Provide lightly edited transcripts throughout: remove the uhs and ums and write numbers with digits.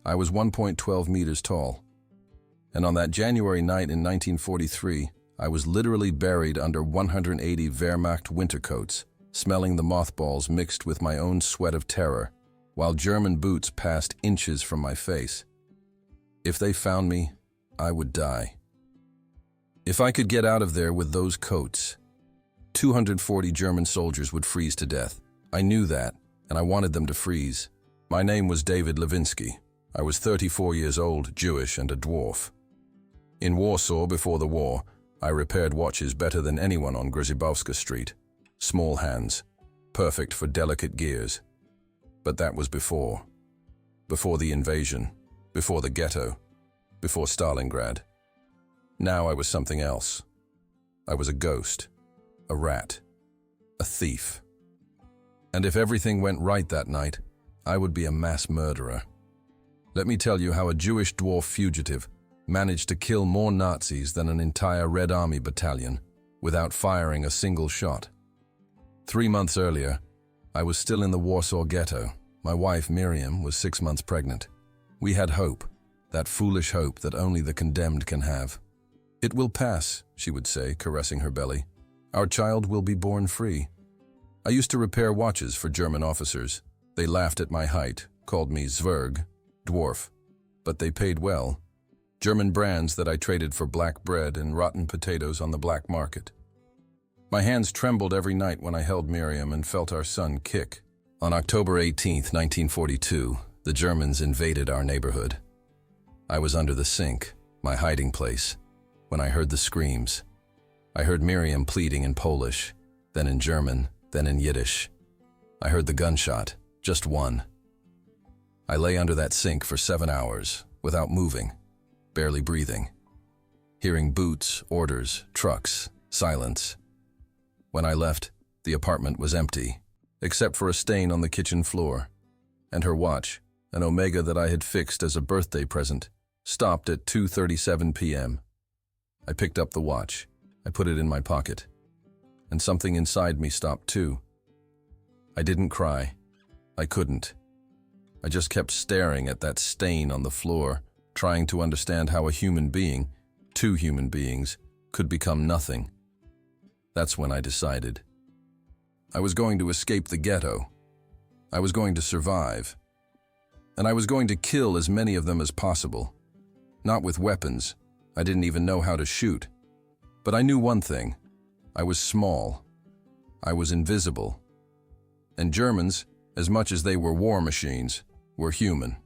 I was 1.12 meters tall. And on that January night in 1943, I was literally buried under 180 Wehrmacht winter coats, smelling the mothballs mixed with my own sweat of terror, while German boots passed inches from my face. If they found me, I would die. If I could get out of there with those coats, 240 German soldiers would freeze to death. I knew that, and I wanted them to freeze. My name was David Levinsky. I was 34 years old, Jewish, and a dwarf. In Warsaw, before the war, I repaired watches better than anyone on Grzybowska Street. Small hands, perfect for delicate gears. But that was before. Before the invasion, before the ghetto, before Stalingrad. Now I was something else. I was a ghost, a rat, a thief. And if everything went right that night, I would be a mass murderer. Let me tell you how a Jewish dwarf fugitive managed to kill more Nazis than an entire Red Army battalion without firing a single shot. 3 months earlier, I was still in the Warsaw ghetto. My wife, Miriam, was 6 months pregnant. We had hope, that foolish hope that only the condemned can have. "It will pass," she would say, caressing her belly. "Our child will be born free." I used to repair watches for German officers. They laughed at my height, called me Zwerg, dwarf, but they paid well. German brands that I traded for black bread and rotten potatoes on the black market. My hands trembled every night when I held Miriam and felt our son kick. On October 18, 1942, the Germans invaded our neighborhood. I was under the sink, my hiding place, when I heard the screams. I heard Miriam pleading in Polish, then in German, then in Yiddish. I heard the gunshot, just one. I lay under that sink for 7 hours, without moving, barely breathing, hearing boots, orders, trucks, silence. When I left, the apartment was empty, except for a stain on the kitchen floor, and her watch, an Omega that I had fixed as a birthday present, stopped at 2:37 p.m. I picked up the watch. I put it in my pocket, and something inside me stopped too. I didn't cry. I couldn't. I just kept staring at that stain on the floor, trying to understand how a human being, two human beings, could become nothing. That's when I decided. I was going to escape the ghetto. I was going to survive. And I was going to kill as many of them as possible. Not with weapons. I didn't even know how to shoot. But I knew one thing. I was small. I was invisible. And Germans, as much as they were war machines, were human.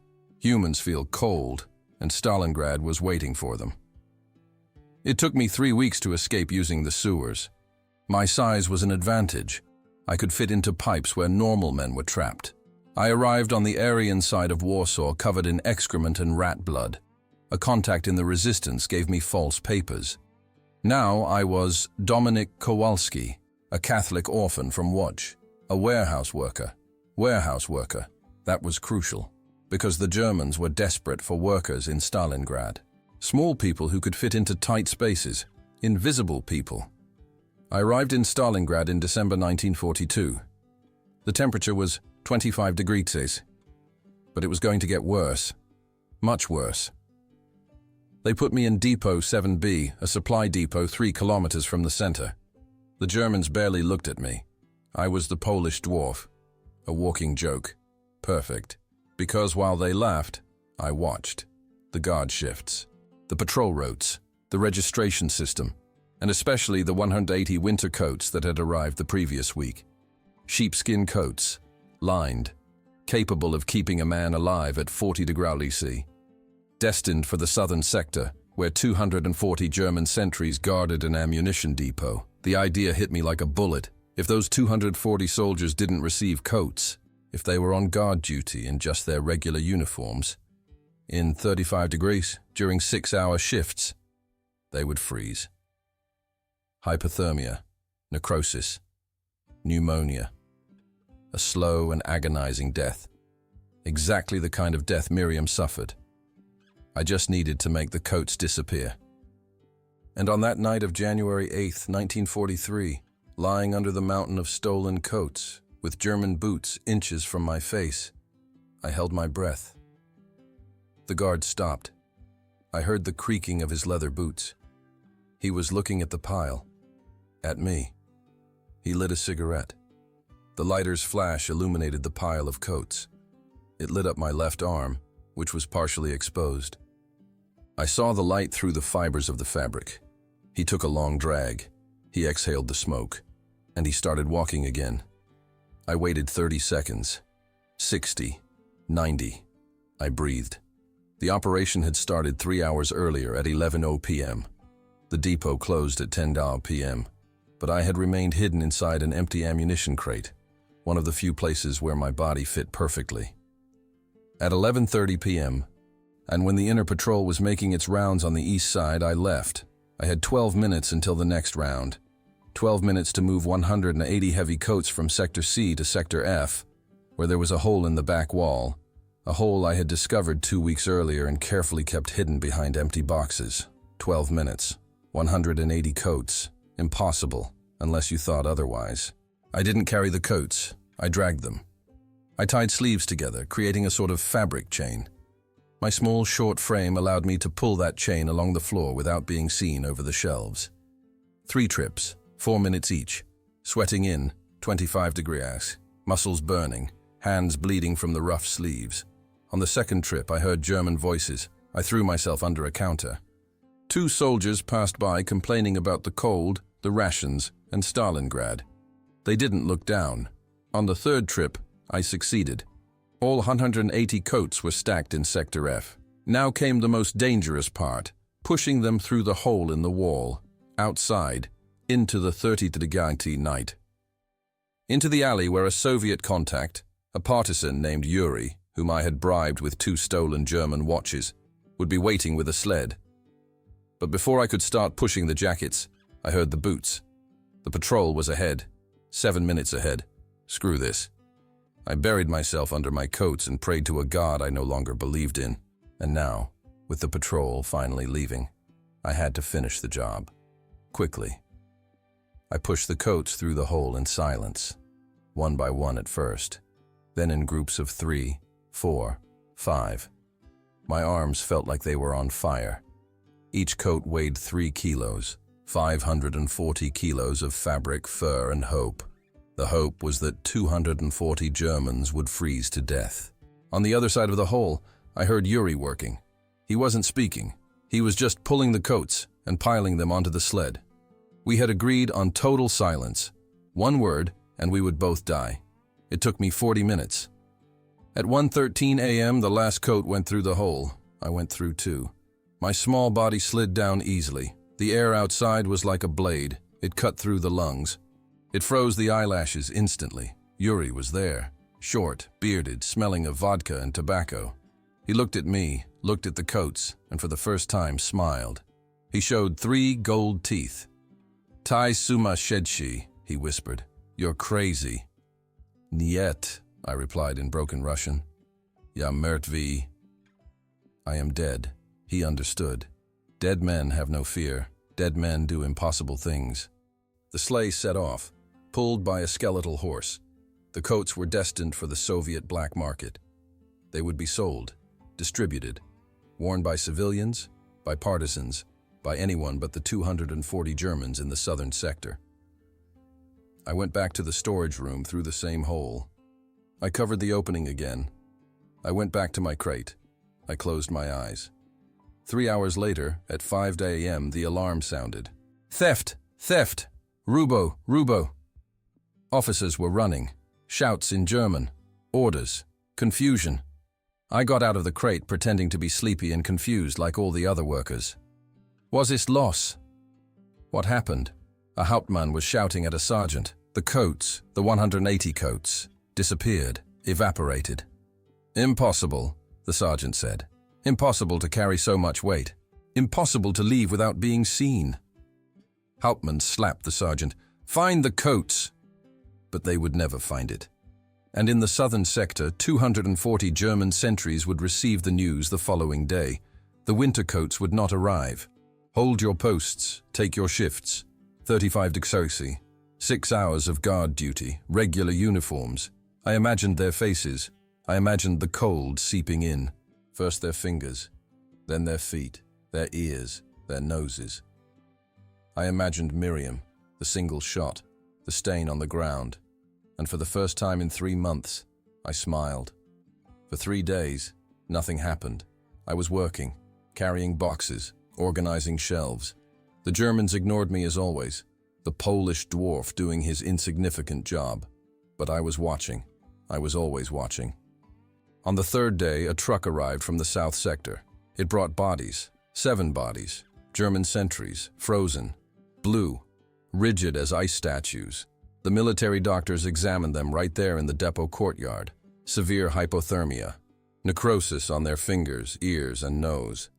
Humans feel cold, and Stalingrad was waiting for them. It took me 3 weeks to escape using the sewers. My size was an advantage. I could fit into pipes where normal men were trapped. I arrived on the Aryan side of Warsaw covered in excrement and rat blood. A contact in the resistance gave me false papers. Now I was Dominik Kowalski, a Catholic orphan from Łódź, a warehouse worker. Warehouse worker. That was crucial, because the Germans were desperate for workers in Stalingrad. Small people who could fit into tight spaces. Invisible people. I arrived in Stalingrad in December 1942. The temperature was 25 degrees Celsius, but it was going to get worse. Much worse. They put me in Depot 7B, a supply depot 3 kilometers from the center. The Germans barely looked at me. I was the Polish dwarf. A walking joke. Perfect. Because while they laughed, I watched. The guard shifts, the patrol routes, the registration system, and especially the 180 winter coats that had arrived the previous week. Sheepskin coats, lined, capable of keeping a man alive at 40 degrees C. Destined for the southern sector, where 240 German sentries guarded an ammunition depot. The idea hit me like a bullet. If those 240 soldiers didn't receive coats, if they were on guard duty in just their regular uniforms, in 35 degrees during 6-hour shifts, they would freeze. Hypothermia, necrosis, pneumonia. A slow and agonizing death. Exactly the kind of death Miriam suffered. I just needed to make the coats disappear. And on that night of January 8th, 1943, lying under the mountain of stolen coats, with German boots inches from my face, I held my breath. The guard stopped. I heard the creaking of his leather boots. He was looking at the pile. At me. He lit a cigarette. The lighter's flash illuminated the pile of coats. It lit up my left arm, which was partially exposed. I saw the light through the fibers of the fabric. He took a long drag. He exhaled the smoke, and he started walking again. I waited 30 seconds. 60. 90. I breathed. The operation had started 3 hours earlier at 11:00 p.m. The depot closed at 10:00 p.m., but I had remained hidden inside an empty ammunition crate, one of the few places where my body fit perfectly. At 11:30 p.m., and when the inner patrol was making its rounds on the east side, I left. I had 12 minutes until the next round. 12 minutes to move 180 heavy coats from Sector C to Sector F, where there was a hole in the back wall, a hole I had discovered 2 weeks earlier and carefully kept hidden behind empty boxes. 12 minutes, 180 coats. Impossible, unless you thought otherwise. I didn't carry the coats. I dragged them. I tied sleeves together, creating a sort of fabric chain. My small, short frame allowed me to pull that chain along the floor without being seen over the shelves. 3 trips, 4 minutes each. Sweating in, 25 degrees, muscles burning, hands bleeding from the rough sleeves. On the second trip, I heard German voices. I threw myself under a counter. 2 soldiers passed by complaining about the cold, the rations, and Stalingrad. They didn't look down. On the third trip, I succeeded. All 180 coats were stacked in Sector F. Now came the most dangerous part, pushing them through the hole in the wall, outside, into the 30-degree night. Into the alley where a Soviet contact, a partisan named Yuri, whom I had bribed with 2 stolen German watches, would be waiting with a sled. But before I could start pushing the jackets, I heard the boots. The patrol was ahead, 7 minutes ahead. Screw this. I buried myself under my coats and prayed to a God I no longer believed in. And now, with the patrol finally leaving, I had to finish the job. Quickly. I pushed the coats through the hole in silence, one by one at first, then in groups of 3, 4, 5. My arms felt like they were on fire. Each coat weighed 3 kilos, 540 kilos of fabric, fur, and hope. The hope was that 240 Germans would freeze to death. On the other side of the hole, I heard Yuri working. He wasn't speaking. He was just pulling the coats and piling them onto the sled. We had agreed on total silence. 1 word, and we would both die. It took me 40 minutes. At 1:13 a.m., the last coat went through the hole. I went through too. My small body slid down easily. The air outside was like a blade. It cut through the lungs. It froze the eyelashes instantly. Yuri was there, short, bearded, smelling of vodka and tobacco. He looked at me, looked at the coats, and for the first time smiled. He showed 3 gold teeth. "Tai sumashedshi," he whispered. "You're crazy." "Niet," I replied in broken Russian. "Ya mертвый." I am dead. He understood. Dead men have no fear. Dead men do impossible things. The sleigh set off, pulled by a skeletal horse. The coats were destined for the Soviet black market. They would be sold, distributed, worn by civilians, by partisans, by anyone but the 240 Germans in the southern sector. I went back to the storage room through the same hole. I covered the opening again. I went back to my crate. I closed my eyes. 3 hours later, at 5 a.m., the alarm sounded. "Theft! Theft! Rubo! Rubo!" Officers were running. Shouts in German. Orders. Confusion. I got out of the crate pretending to be sleepy and confused like all the other workers. Was ist los? What happened? A Hauptmann was shouting at a sergeant. The coats, the 180 coats, disappeared, evaporated. "Impossible," the sergeant said. "Impossible to carry so much weight. Impossible to leave without being seen." Hauptmann slapped the sergeant. "Find the coats!" But they would never find it. And in the southern sector, 240 German sentries would receive the news the following day. The winter coats would not arrive. Hold your posts, take your shifts. 35 degrees, 6 hours of guard duty, regular uniforms. I imagined their faces. I imagined the cold seeping in. First their fingers, then their feet, their ears, their noses. I imagined Miriam, the single shot, the stain on the ground, and for the first time in 3 months, I smiled. For 3 days, nothing happened. I was working, carrying boxes, organizing shelves. The Germans ignored me as always, the Polish dwarf doing his insignificant job. But I was watching. I was always watching. On the 3rd day, a truck arrived from the south sector. It brought bodies, 7 bodies, German sentries, frozen, blue, rigid as ice statues. The military doctors examined them right there in the depot courtyard. Severe hypothermia, necrosis on their fingers, ears, and nose.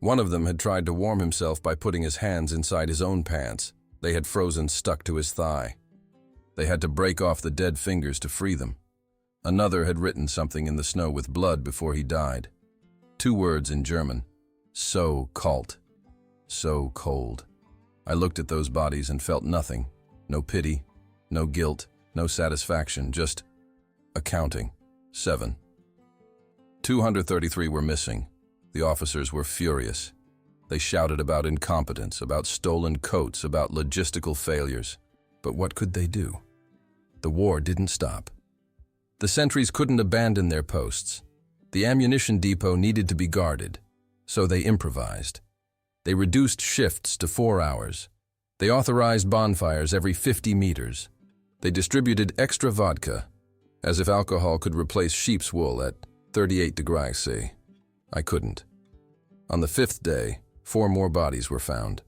One of them had tried to warm himself by putting his hands inside his own pants. They had frozen stuck to his thigh. They had to break off the dead fingers to free them. Another had written something in the snow with blood before he died. 2 words in German. So kalt. So cold. I looked at those bodies and felt nothing. No pity, no guilt, no satisfaction, just accounting. 7. 233 were missing. The officers were furious. They shouted about incompetence, about stolen coats, about logistical failures. But what could they do? The war didn't stop. The sentries couldn't abandon their posts. The ammunition depot needed to be guarded, so they improvised. They reduced shifts to 4 hours. They authorized bonfires every 50 meters. They distributed extra vodka, as if alcohol could replace sheep's wool at 38 degrees C. I couldn't. On the 5th day, 4 more bodies were found.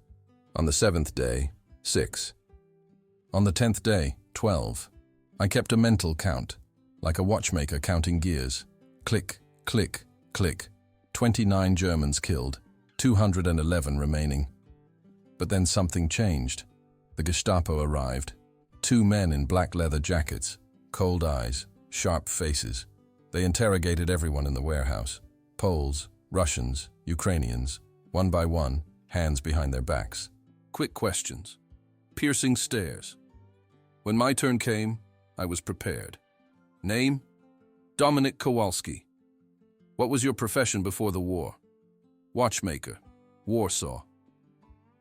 On the 7th day, 6. On the 10th day, 12. I kept a mental count, like a watchmaker counting gears. Click, click, click. 29 Germans killed, 211 remaining. But then something changed. The Gestapo arrived. 2 men in black leather jackets, cold eyes, sharp faces. They interrogated everyone in the warehouse. Poles, Russians, Ukrainians, one by one, hands behind their backs. Quick questions. Piercing stares. When my turn came, I was prepared. Name? Dominik Kowalski. What was your profession before the war? Watchmaker. Warsaw.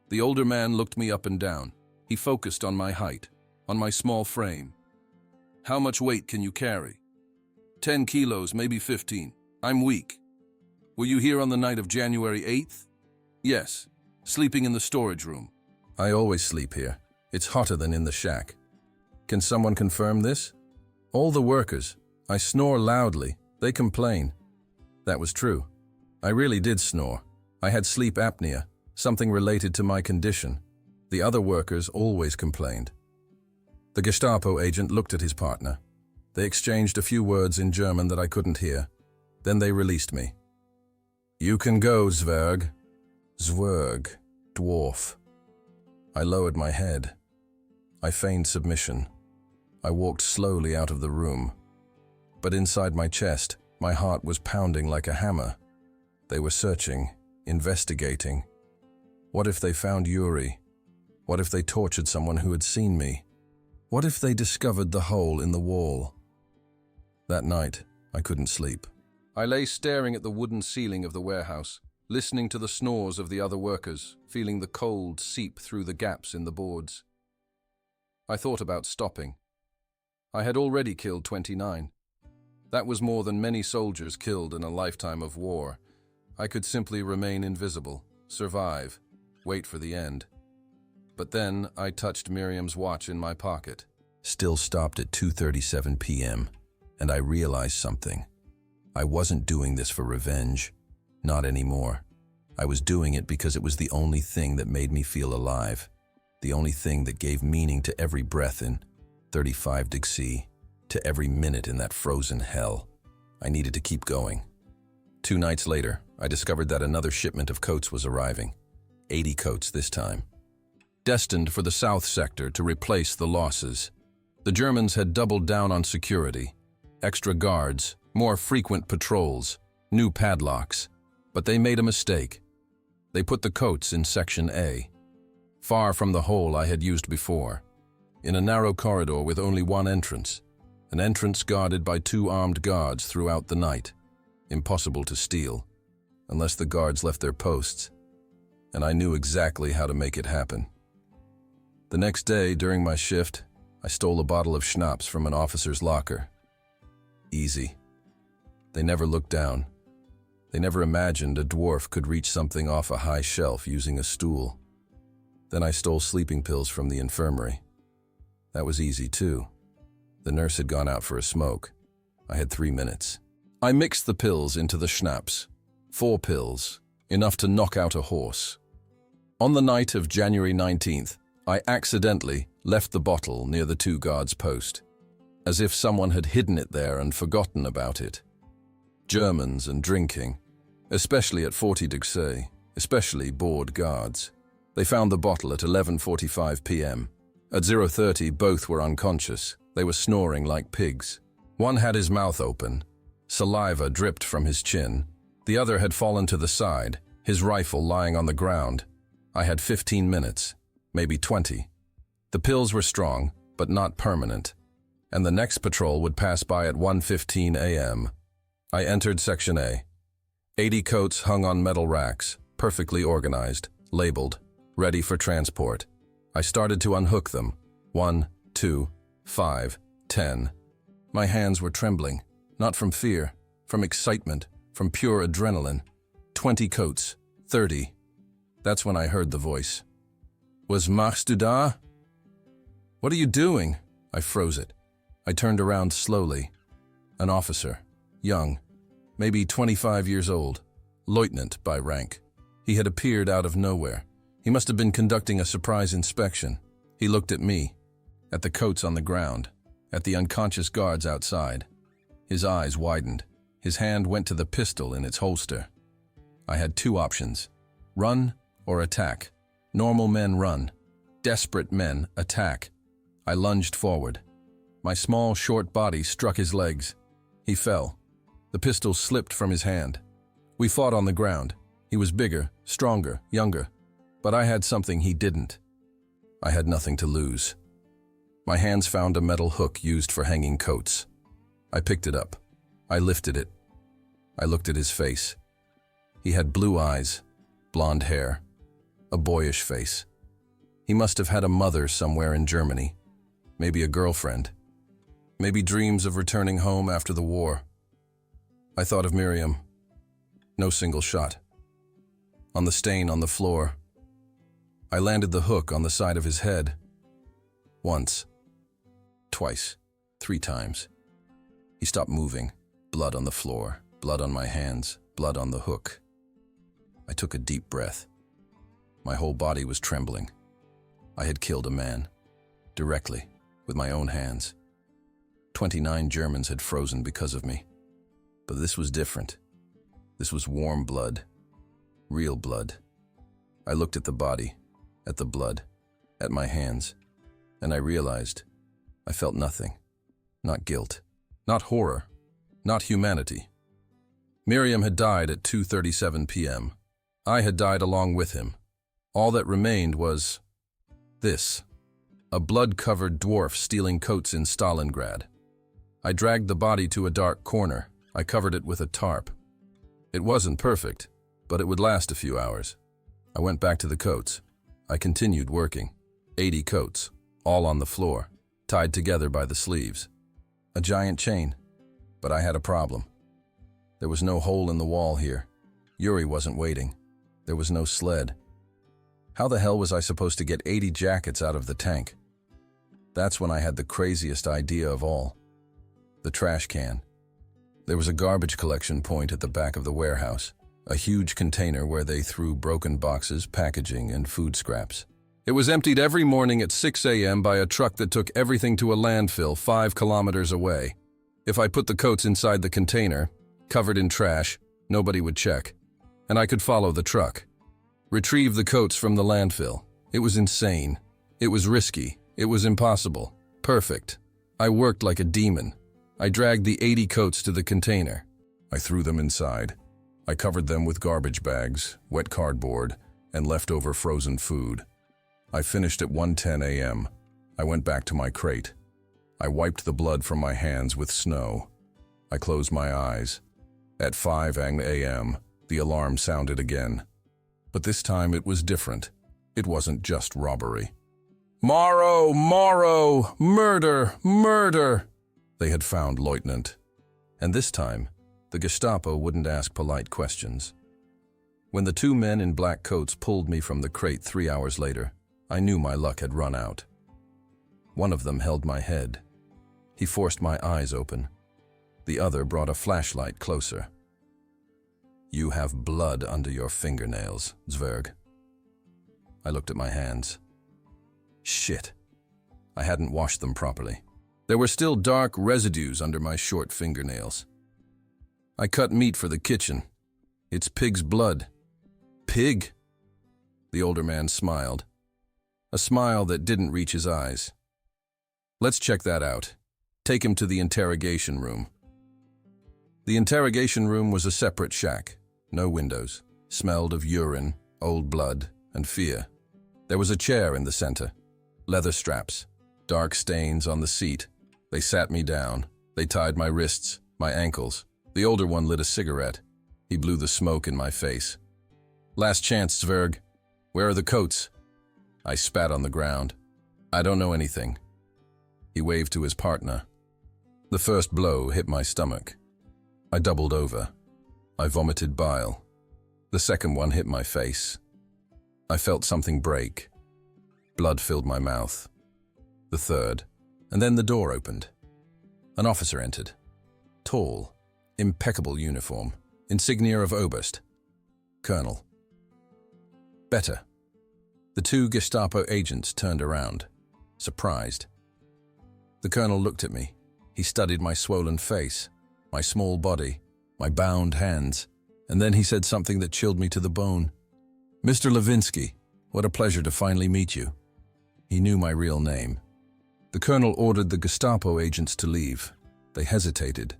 The older man looked me up and down. He focused on my height, on my small frame. How much weight can you carry? 10 kilos, maybe 15. I'm weak. Were you here on the night of January 8th? Yes, sleeping in the storage room. I always sleep here. It's hotter than in the shack. Can someone confirm this? All the workers. I snore loudly. They complain. That was true. I really did snore. I had sleep apnea, something related to my condition. The other workers always complained. The Gestapo agent looked at his partner. They exchanged a few words in German that I couldn't hear. Then they released me. You can go, Zwerg. Zwerg, dwarf. I lowered my head. I feigned submission. I walked slowly out of the room. But inside my chest, my heart was pounding like a hammer. They were searching, investigating. What if they found Yuri? What if they tortured someone who had seen me? What if they discovered the hole in the wall? That night, I couldn't sleep. I lay staring at the wooden ceiling of the warehouse, listening to the snores of the other workers, feeling the cold seep through the gaps in the boards. I thought about stopping. I had already killed 29. That was more than many soldiers killed in a lifetime of war. I could simply remain invisible, survive, wait for the end. But then I touched Miriam's watch in my pocket. Still stopped at 2:37 p.m., and I realized something. I wasn't doing this for revenge. Not anymore. I was doing it because it was the only thing that made me feel alive. The only thing that gave meaning to every breath in 35 degrees C, to every minute in that frozen hell. I needed to keep going. 2 nights later, I discovered that another shipment of coats was arriving. 80 coats this time. Destined for the south sector to replace the losses. The Germans had doubled down on security. Extra guards, more frequent patrols, new padlocks. But they made a mistake. They put the coats in Section A, far from the hole I had used before, in a narrow corridor with only one entrance, an entrance guarded by 2 armed guards throughout the night. impossible to steal, unless the guards left their posts, and I knew exactly how to make it happen. The next day, during my shift, I stole a bottle of schnapps from an officer's locker. Easy. They never looked down. They never imagined a dwarf could reach something off a high shelf using a stool. Then I stole sleeping pills from the infirmary. That was easy too. The nurse had gone out for a smoke. I had 3 minutes. I mixed the pills into the schnapps. 4 pills, enough to knock out a horse. On the night of January 19th, I accidentally left the bottle near the 2 guards' post, as if someone had hidden it there and forgotten about it. Germans and drinking, especially at 40 degrees, especially bored guards. They found the bottle at 11:45 p.m. At 0:30, both were unconscious. They were snoring like pigs. One had his mouth open. Saliva dripped from his chin. The other had fallen to the side, his rifle lying on the ground. I had 15 minutes, maybe 20. The pills were strong, but not permanent, and the next patrol would pass by at 1:15 a.m. I entered Section A. 80 coats hung on metal racks, perfectly organized, labeled, ready for transport. I started to unhook them. 1, 2, 5, 10. My hands were trembling, not from fear, from excitement, from pure adrenaline. 20 coats, 30. That's when I heard the voice. Was machst du da? What are you doing? I froze it. I turned around slowly. An officer, young, maybe 25 years old, lieutenant by rank. He had appeared out of nowhere. He must have been conducting a surprise inspection. He looked at me, at the coats on the ground, at the unconscious guards outside. His eyes widened. His hand went to the pistol in its holster. I had 2 options: run or attack. Normal men run. Desperate men attack. I lunged forward. My small, short body struck his legs. He fell. The pistol slipped from his hand. We fought on the ground. He was bigger, stronger, younger. But I had something he didn't. I had nothing to lose. My hands found a metal hook used for hanging coats. I picked it up. I lifted it. I looked at his face. He had blue eyes, blonde hair, a boyish face. He must have had a mother somewhere in Germany, maybe a girlfriend, maybe dreams of returning home after the war. I thought of Miriam. No single shot. On the stain on the floor, I landed the hook on the side of his head. Once, twice, 3 times. He stopped moving. Blood on the floor, blood on my hands, blood on the hook. I took a deep breath. My whole body was trembling. I had killed a man, directly, with my own hands. 29 Germans had frozen because of me. But this was different. This was warm blood, real blood. I looked at the body, at the blood, at my hands, and I realized I felt nothing. Not guilt, not horror, not humanity. Miriam had died at 2:37 p.m. I had died along with him. All that remained was this: a blood-covered dwarf stealing coats in Stalingrad. I dragged the body to a dark corner. I covered it with a tarp. It wasn't perfect, but it would last a few hours. I went back to the coats. I continued working. 80 coats, all on the floor, tied together by the sleeves. A giant chain. But I had a problem. There was no hole in the wall here. Yuri wasn't waiting. There was no sled. How the hell was I supposed to get 80 jackets out of the tank? That's when I had the craziest idea of all. The trash can. There was a garbage collection point at the back of the warehouse, a huge container where they threw broken boxes, packaging, and food scraps. It was emptied every morning at 6 a.m. by a truck that took everything to a landfill 5 kilometers away. If I put the coats inside the container, covered in trash, nobody would check, and I could follow the truck. Retrieve the coats from the landfill. It was insane. It was risky. It was impossible. Perfect. I worked like a demon. I dragged the 80 coats to the container. I threw them inside. I covered them with garbage bags, wet cardboard, and leftover frozen food. I finished at 1:10 a.m. I went back to my crate. I wiped the blood from my hands with snow. I closed my eyes. At 5 a.m., the alarm sounded again. But this time it was different. It wasn't just robbery. "Morrow! Morrow! Murder! Murder!" They had found Lieutenant. And this time, the Gestapo wouldn't ask polite questions. When the two men in black coats pulled me from the crate 3 hours later, I knew my luck had run out. One of them held my head. He forced my eyes open. The other brought a flashlight closer. "You have blood under your fingernails, Zwerg." I looked at my hands. Shit. I hadn't washed them properly. There were still dark residues under my short fingernails. "I cut meat for the kitchen. It's pig's blood." "Pig?" The older man smiled. A smile that didn't reach his eyes. "Let's check that out. Take him to the interrogation room." The interrogation room was a separate shack. No windows. Smelled of urine, old blood, and fear. There was a chair in the center. Leather straps. Dark stains on the seat. They sat me down. They tied my wrists, my ankles. The older one lit a cigarette. He blew the smoke in my face. "Last chance, Zwerg. Where are the coats?" I spat on the ground. "I don't know anything." He waved to his partner. The first blow hit my stomach. I doubled over. I vomited bile. The second one hit my face. I felt something break. Blood filled my mouth. The third, and then the door opened. An officer entered. Tall, impeccable uniform, insignia of Oberst. Colonel. Better. The two Gestapo agents turned around, surprised. The colonel looked at me. He studied my swollen face, my small body, my bound hands, and then he said something that chilled me to the bone. "Mr. Levinsky, what a pleasure to finally meet you." He knew my real name. The colonel ordered the Gestapo agents to leave. They hesitated.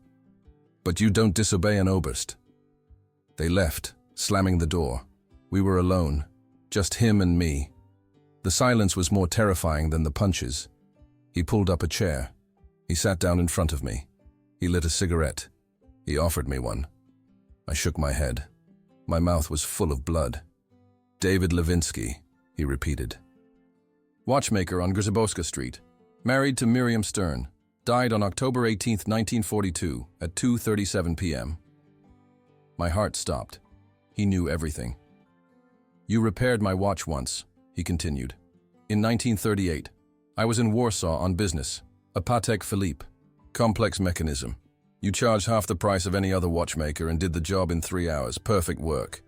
"But you don't disobey an Oberst." They left, slamming the door. We were alone, just him and me. The silence was more terrifying than the punches. He pulled up a chair. He sat down in front of me. He lit a cigarette. He offered me one. I shook my head. My mouth was full of blood. "David Levinsky," he repeated. "Watchmaker on Grzybowska Street. Married to Miriam Stern. Died on October 18, 1942, at 2:37 p.m. My heart stopped. He knew everything. "You repaired my watch once," he continued. "In 1938. I was in Warsaw on business. A Patek Philippe. Complex mechanism. You charged half the price of any other watchmaker and did the job in 3 hours. Perfect work."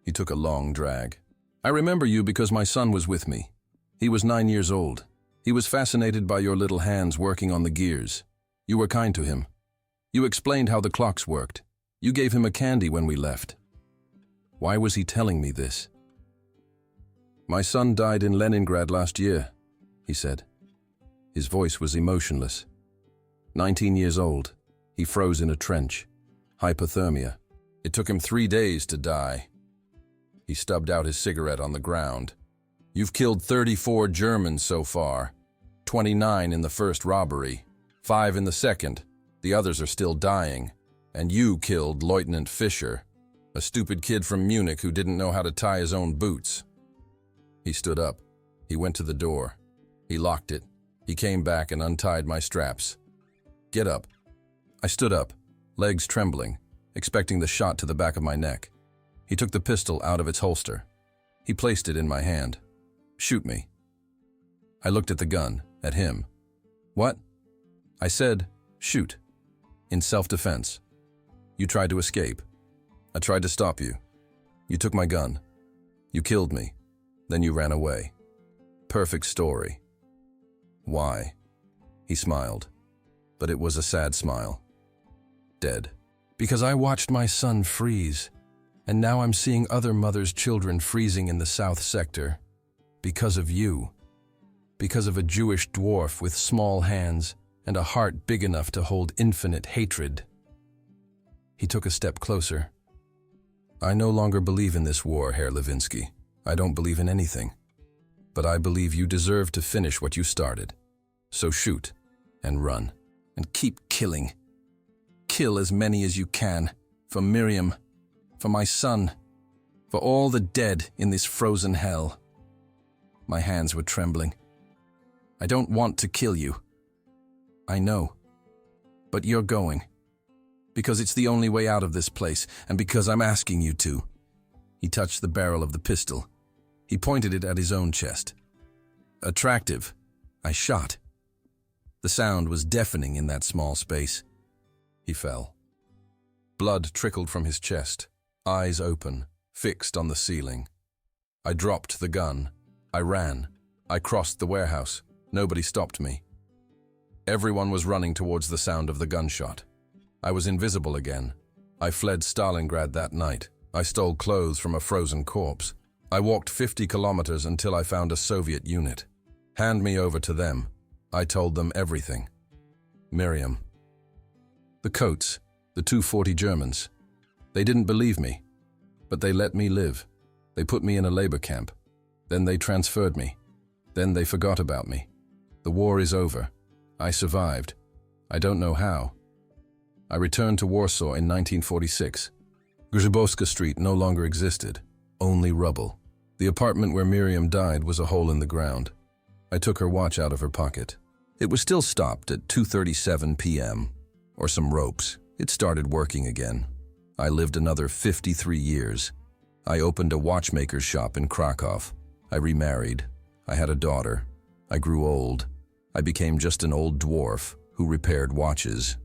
He took a long drag. "I remember you because my son was with me. He was 9 years old. He was fascinated by your little hands working on the gears. You were kind to him. You explained how the clocks worked. You gave him a candy when we left." Why was he telling me this? "My son died in Leningrad last year," he said. His voice was emotionless. 19 years old. He froze in a trench. Hypothermia. It took him 3 days to die. He stubbed out his cigarette on the ground. "You've killed 34 Germans so far. 29 in the first robbery. 5 in the second. The others are still dying. And you killed Lieutenant Fischer, a stupid kid from Munich who didn't know how to tie his own boots." He stood up. He went to the door. He locked it. He came back and untied my straps. "Get up." I stood up, legs trembling, expecting the shot to the back of my neck. He took the pistol out of its holster. He placed it in my hand. "Shoot me." I looked at the gun, at him. "What?" I said, "Shoot." In self-defense. "You tried to escape. I tried to stop you. You took my gun. You killed me. Then you ran away. Perfect story." "Why?" He smiled. But it was a sad smile. "Dead." "Because I watched my son freeze. And now I'm seeing other mothers' children freezing in the South Sector. Because of you. Because of a Jewish dwarf with small hands and a heart big enough to hold infinite hatred." He took a step closer. "I no longer believe in this war, Herr Levinsky. I don't believe in anything. But I believe you deserve to finish what you started. So shoot, and run, and keep killing. Kill as many as you can. for Miriam, for my son, for all the dead in this frozen hell. My hands were trembling. I don't want to kill you. I know. But you're going. Because it's the only way out of this place, and because I'm asking you to. He touched the barrel of the pistol. He pointed it at his own chest. Attractive. I shot. The sound was deafening in that small space. He fell. Blood trickled from his chest, eyes open, fixed on the ceiling. I dropped the gun. I ran. I crossed the warehouse. Nobody stopped me. Everyone was running towards the sound of the gunshot. I was invisible again. I fled Stalingrad that night. I stole clothes from a frozen corpse. I walked 50 kilometers until I found a Soviet unit. Hand me over to them. I told them everything. Miriam. The Coats, the 240 Germans. They didn't believe me, but they let me live. They put me in a labor camp. Then they transferred me. Then they forgot about me. The war is over. I survived. I don't know how. I returned to Warsaw in 1946. Grzybowska Street no longer existed, only rubble. The apartment where Miriam died was a hole in the ground. I took her watch out of her pocket. It was still stopped at 2:37 p.m. or some ropes. It started working again. I lived another 53 years. I opened a watchmaker's shop in Krakow. I remarried. I had a daughter. I grew old. I became just an old dwarf who repaired watches.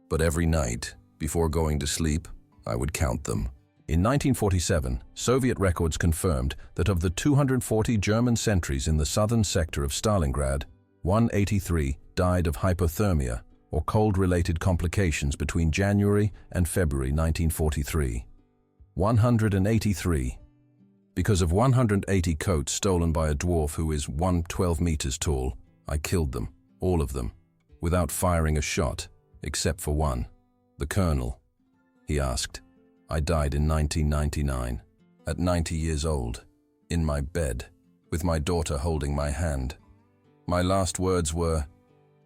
But every night, before going to sleep, I would count them. In 1947, Soviet records confirmed that of the 240 German sentries in the southern sector of Stalingrad, 183 died of hypothermia or cold-related complications between January and February 1943. 183. Because of 180 coats stolen by a dwarf who is 112 meters tall, I killed them, all of them, without firing a shot, except for one, the colonel. He asked. I died in 1999, at 90 years old, in my bed, with my daughter holding my hand. My last words were,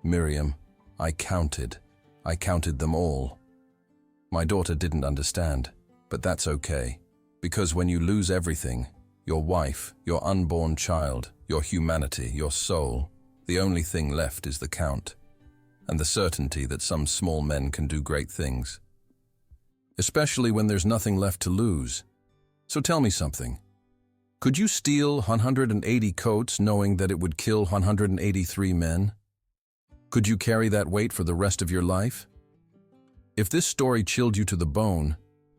Miriam, I counted them all. My daughter didn't understand, but that's okay, because when you lose everything, your wife, your unborn child, your humanity, your soul, the only thing left is the count, and the certainty that some small men can do great things. Especially when there's nothing left to lose. So tell me something. Could you steal 180 coats knowing that it would kill 183 men? Could you carry that weight for the rest of your life? If this story chilled you to the bone,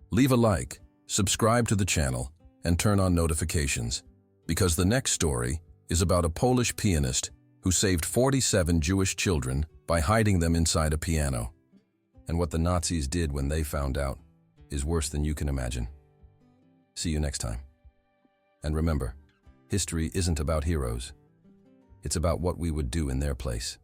leave a like, subscribe to the channel, and turn on notifications, because the next story is about a Polish pianist who saved 47 Jewish children by hiding them inside a piano. And what the Nazis did when they found out is worse than you can imagine. See you next time. And remember, history isn't about heroes. It's about what we would do in their place.